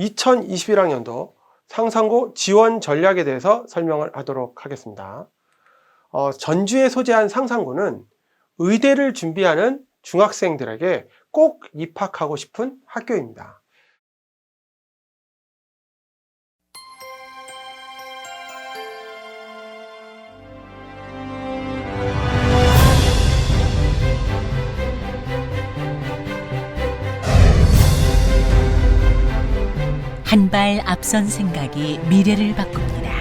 2021학년도 상상고 지원 전략에 대해서 설명을 하도록 하겠습니다. 전주에 소재한 상상고는 의대를 준비하는 중학생들에게 꼭 입학하고 싶은 학교입니다. 한 발 앞선 생각이 미래를 바꿉니다.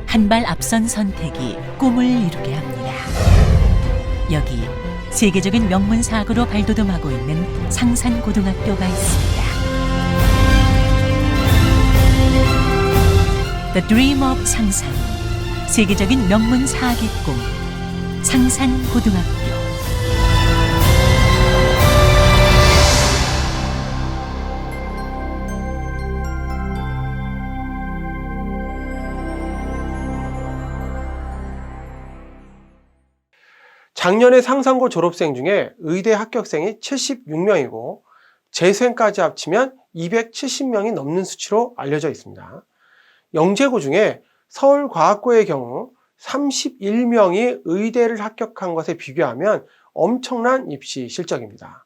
한 발 앞선 선택이 꿈을 이루게 합니다. 여기 세계적인 명문 사학으로 발돋움하고 있는 상산고등학교가 있습니다. The Dream of 상산, 세계적인 명문 사학의 꿈, 상산고등학교. 작년에 상상고 졸업생 중에 의대 합격생이 76명이고 재수생까지 합치면 270명이 넘는 수치로 알려져 있습니다. 영재고 중에 서울과학고의 경우 31명이 의대를 합격한 것에 비교하면 엄청난 입시 실적입니다.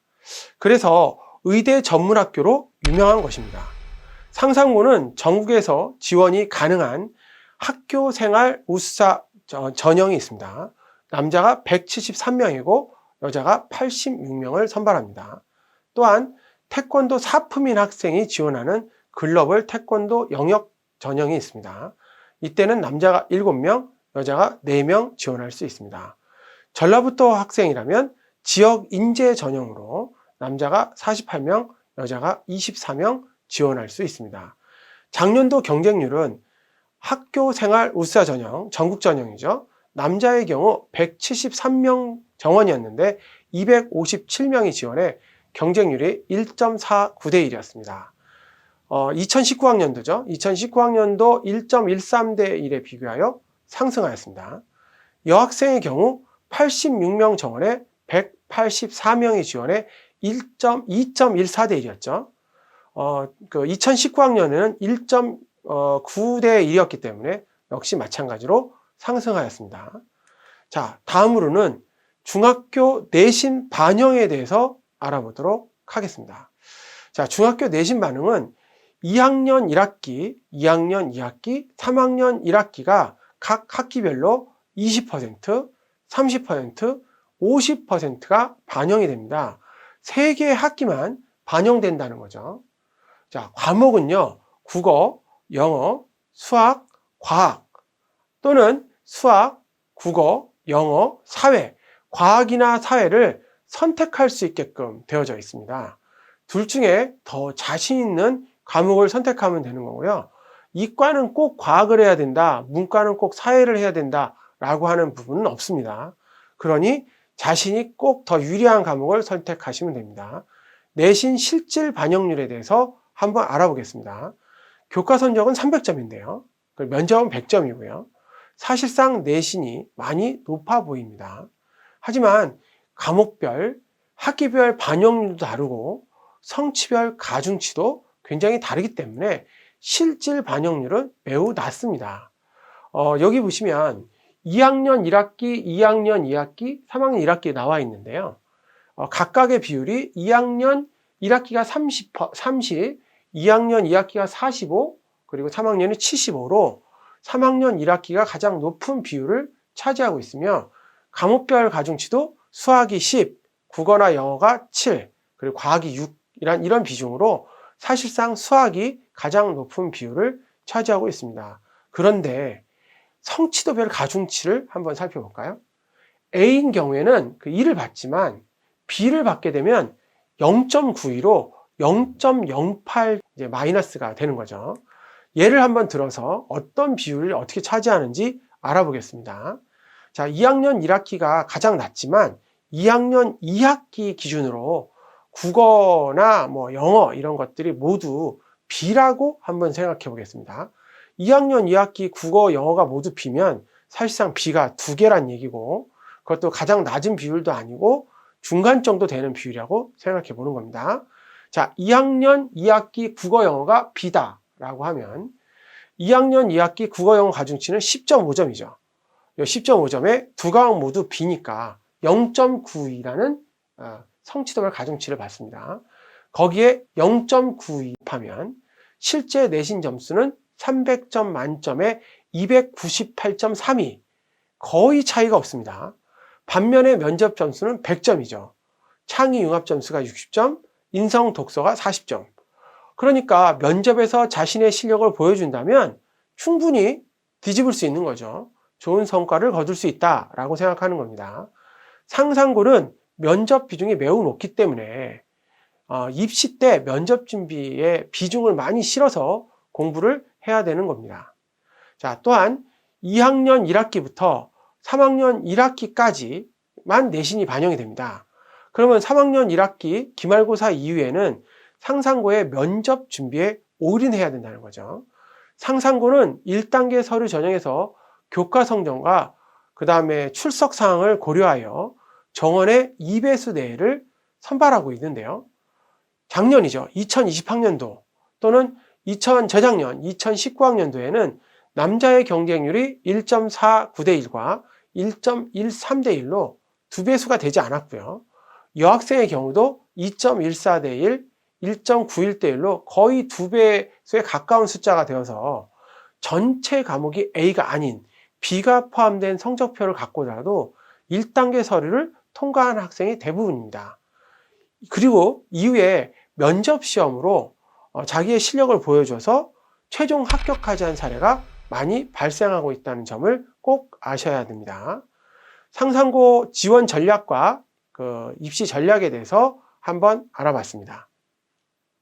그래서 의대 전문학교로 유명한 것입니다. 상상고는 전국에서 지원이 가능한 학교생활 우수사 전형이 있습니다. 남자가 173명이고 여자가 86명을 선발합니다. 또한 태권도 사품인 학생이 지원하는 글로벌 태권도 영역 전형이 있습니다. 이때는 남자가 7명, 여자가 4명 지원할 수 있습니다. 전라북도 학생이라면 지역 인재 전형으로 남자가 48명, 여자가 24명 지원할 수 있습니다. 작년도 경쟁률은 학교 생활 우수사 전형, 전국 전형이죠. 남자의 경우 173명 정원이었는데 257명이 지원해 경쟁률이 1.49대 1이었습니다. 2019학년도죠. 2019학년도 1.13대 1에 비교하여 상승하였습니다. 여학생의 경우 86명 정원에 184명이 지원해 2.14대 1이었죠. 2019학년에는 1.9대 1이었기 때문에 역시 마찬가지로 상승하였습니다. 자, 다음으로는 중학교 내신 반영에 대해서 알아보도록 하겠습니다. 자, 중학교 내신 반응은 2학년 1학기, 2학년 2학기, 3학년 1학기가 각 학기별로 20%, 30%, 50%가 반영이 됩니다. 3개의 학기만 반영된다는 거죠. 자, 과목은요, 국어, 영어, 수학, 과학 또는 수학, 국어, 영어, 사회, 과학이나 사회를 선택할 수 있게끔 되어져 있습니다. 둘 중에 더 자신 있는 과목을 선택하면 되는 거고요. 이과는 꼭 과학을 해야 된다, 문과는 꼭 사회를 해야 된다 라고 하는 부분은 없습니다. 그러니 자신이 꼭 더 유리한 과목을 선택하시면 됩니다. 내신 실질 반영률에 대해서 한번 알아보겠습니다. 교과 성적은 300점인데요. 면접은 100점이고요. 사실상 내신이 많이 높아 보입니다. 하지만 과목별, 학기별 반영률도 다르고 성취별 가중치도 굉장히 다르기 때문에 실질 반영률은 매우 낮습니다. 여기 보시면 2학년 1학기, 2학년 2학기, 3학년 1학기 나와 있는데요. 각각의 비율이 2학년 1학기가 30, 2학년 2학기가 45, 그리고 3학년이 75로 3학년 1학기가 가장 높은 비율을 차지하고 있으며 과목별 가중치도 수학이 10, 국어나 영어가 7, 그리고 과학이 6 이런 비중으로 사실상 수학이 가장 높은 비율을 차지하고 있습니다. 그런데 성취도별 가중치를 한번 살펴볼까요? A인 경우에는 그 1을 받지만 B를 받게 되면 0.92로 0.08 마이너스가 되는 거죠. 예를 한번 들어서 어떤 비율을 어떻게 차지하는지 알아보겠습니다. 자, 2학년 1학기가 가장 낮지만 2학년 2학기 기준으로 국어나 영어 이런 것들이 모두 B라고 한번 생각해 보겠습니다. 2학년 2학기 국어, 영어가 모두 B면 사실상 B가 2개란 얘기고 그것도 가장 낮은 비율도 아니고 중간 정도 되는 비율이라고 생각해 보는 겁니다. 자, 2학년 2학기 국어 영어가 B다라고 하면 2학년 2학기 국어 영어 가중치는 10.5점이죠. 이 10.5점에 두 과목 모두 B니까 0.92라는 성취도별 가중치를 받습니다. 거기에 0.92 합하면 실제 내신 점수는 300점 만점에 298.32, 거의 차이가 없습니다. 반면에 면접 점수는 100점이죠. 창의 융합 점수가 60점, 인성 독서가 40점. 그러니까 면접에서 자신의 실력을 보여준다면 충분히 뒤집을 수 있는 거죠. 좋은 성과를 거둘 수 있다라고 생각하는 겁니다. 상상고는 면접 비중이 매우 높기 때문에 입시 때 면접 준비에 비중을 많이 실어서 공부를 해야 되는 겁니다. 자, 또한 2학년 1학기부터 3학년 1학기까지만 내신이 반영이 됩니다. 그러면 3학년 1학기 기말고사 이후에는 상상고의 면접 준비에 올인해야 된다는 거죠. 상상고는 1단계 서류 전형에서 교과 성적과 그 다음에 출석 사항을 고려하여 정원의 2배수 내외를 선발하고 있는데요. 작년이죠. 2020학년도 또는 저작년 2019학년도에는 남자의 경쟁률이 1.49대 1과 1.13대 1로 2배수가 되지 않았고요. 여학생의 경우도 2.14대 1, 1.91대 1로 거의 2배수에 가까운 숫자가 되어서 전체 과목이 A가 아닌 B가 포함된 성적표를 갖고라도 1단계 서류를 통과한 학생이 대부분입니다. 그리고 이후에 면접 시험으로 자기의 실력을 보여줘서 최종 합격하지 않은 사례가 많이 발생하고 있다는 점을 꼭 아셔야 됩니다. 상상고 지원 전략과 입시 전략에 대해서 한번 알아봤습니다.